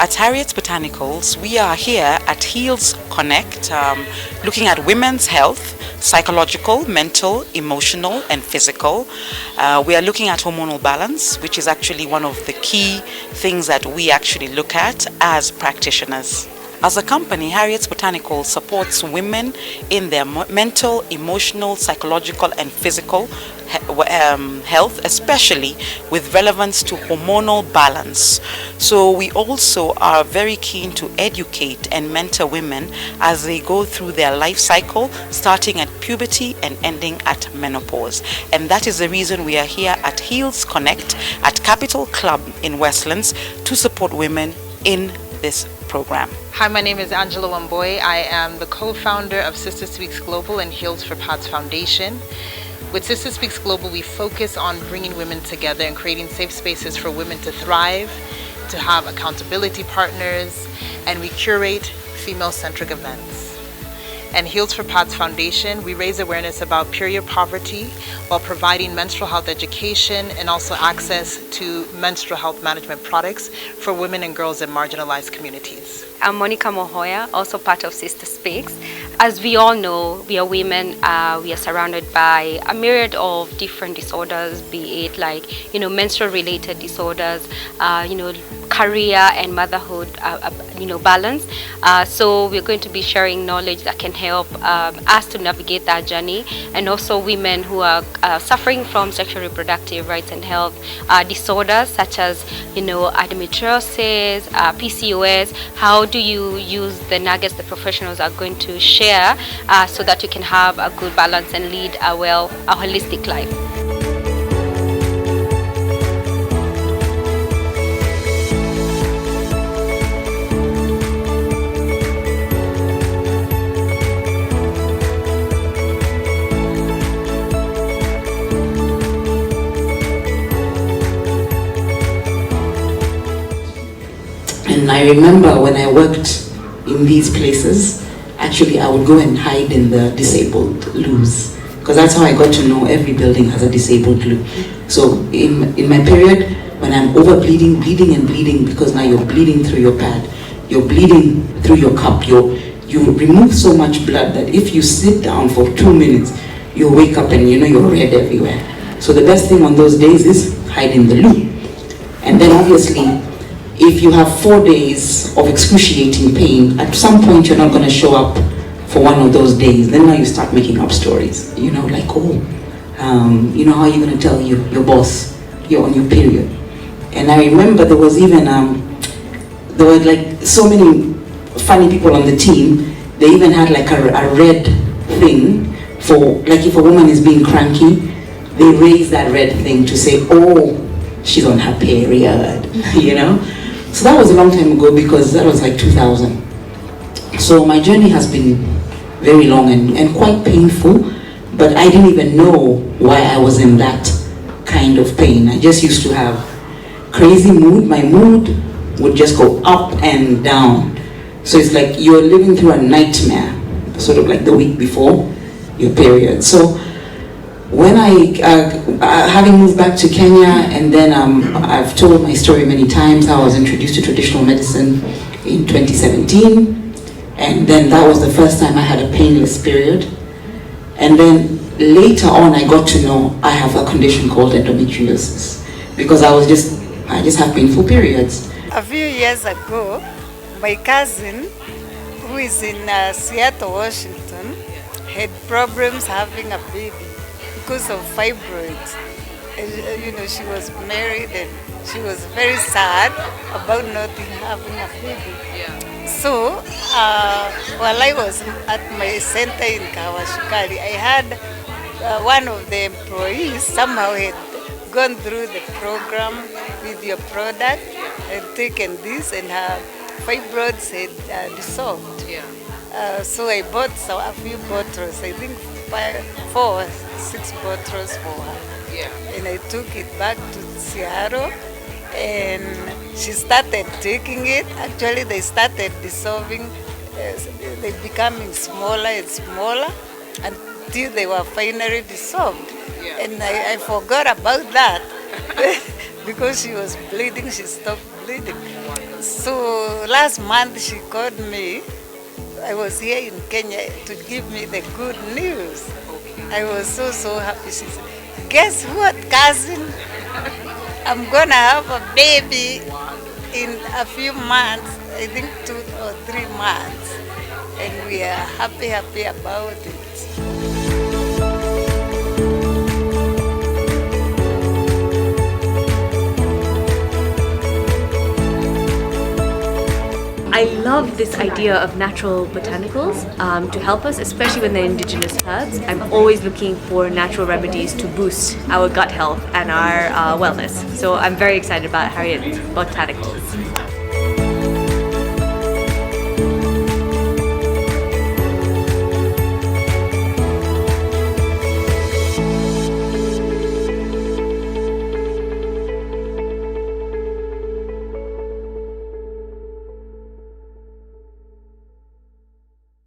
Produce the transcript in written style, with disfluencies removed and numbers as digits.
At Harriet's Botanicals, we are here at Heals Connect, looking at women's health, psychological, mental, emotional, and physical. We are looking at hormonal balance, which is actually one of the key things that we actually look at as practitioners. As a company, Harriet's Botanicals supports women in their mental, emotional, psychological, and physical health, especially with relevance to hormonal balance. So we also are very keen to educate and mentor women as they go through their life cycle, starting at puberty and ending at menopause. And that is the reason we are here at Heals Connect at Capital Club in Westlands to support women in this program. Hi, my name is Angela Wamboy. I am the co-founder of Sister Speaks Global and Heals for Paths Foundation. With Sister Speaks Global, we focus on bringing women together and creating safe spaces for women to thrive, to have accountability partners, and we curate female-centric events. And Heals for Paths Foundation, we raise awareness about period poverty while providing menstrual health education and also access to menstrual health management products for women and girls in marginalized communities. I'm Monica Mohoya, also part of Sister Speaks. As we all know, we are women, we are surrounded by a myriad of different disorders, be it like, menstrual related disorders, career and motherhood, balance. So we're going to be sharing knowledge that can help us to navigate that journey, and also women who are suffering from sexual reproductive rights and health disorders such as, endometriosis, PCOS. How do you use the nuggets the professionals are going to share so that you can have a good balance and lead a holistic life? And I remember when I worked in these places, actually I would go and hide in the disabled loos, because that's how I got to know every building has a disabled loo. So in my period, when I'm over bleeding, because now you're bleeding through your pad, you're bleeding through your cup, you remove so much blood that if you sit down for 2 minutes, you'll wake up and you're red everywhere. So the best thing on those days is hide in the loo. And then obviously, if you have 4 days of excruciating pain, at some point you're not going to show up for one of those days. Then now you start making up stories, like, how are you going to tell your boss you're on your period? And I remember there was even, there were like so many funny people on the team. They even had like a red thing for, like if a woman is being cranky, they raise that red thing to say, oh, she's on her period, So that was a long time ago, because that was like 2000. So my journey has been very long and quite painful, but I didn't even know why I was in that kind of pain. I just used to have crazy mood. My mood would just go up and down. So it's like you're living through a nightmare, sort of like the week before your period. So when having moved back to Kenya, and then I've told my story many times, how I was introduced to traditional medicine in 2017, and then that was the first time I had a painless period. And then later on I got to know I have a condition called endometriosis, because I just have painful periods. A few years ago, my cousin, who is in Seattle, Washington, had problems having a baby because of fibroids. She was married and she was very sad about not having a baby. Yeah. So while I was at my center in Kawashikari, I had one of the employees somehow had gone through the program with your product and taken this, and her fibroids had dissolved. Yeah. So I bought a few bottles, I think 4 or 6 bottles for her. Yeah. And I took it back to Seattle, and she started taking it. Actually, they started dissolving, they becoming smaller and smaller until they were finally dissolved. Yeah. And I forgot about that because she was bleeding, she stopped bleeding. Wow. So last month she called me. I was here in Kenya to give me the good news. I was so happy. She said, guess what, cousin? I'm gonna have a baby in a few months, I think 2 or 3 months. And we are happy about it. I love this idea of natural botanicals to help us, especially when they're indigenous herbs. I'm always looking for natural remedies to boost our gut health and our wellness. So I'm very excited about Harriet Botanicals.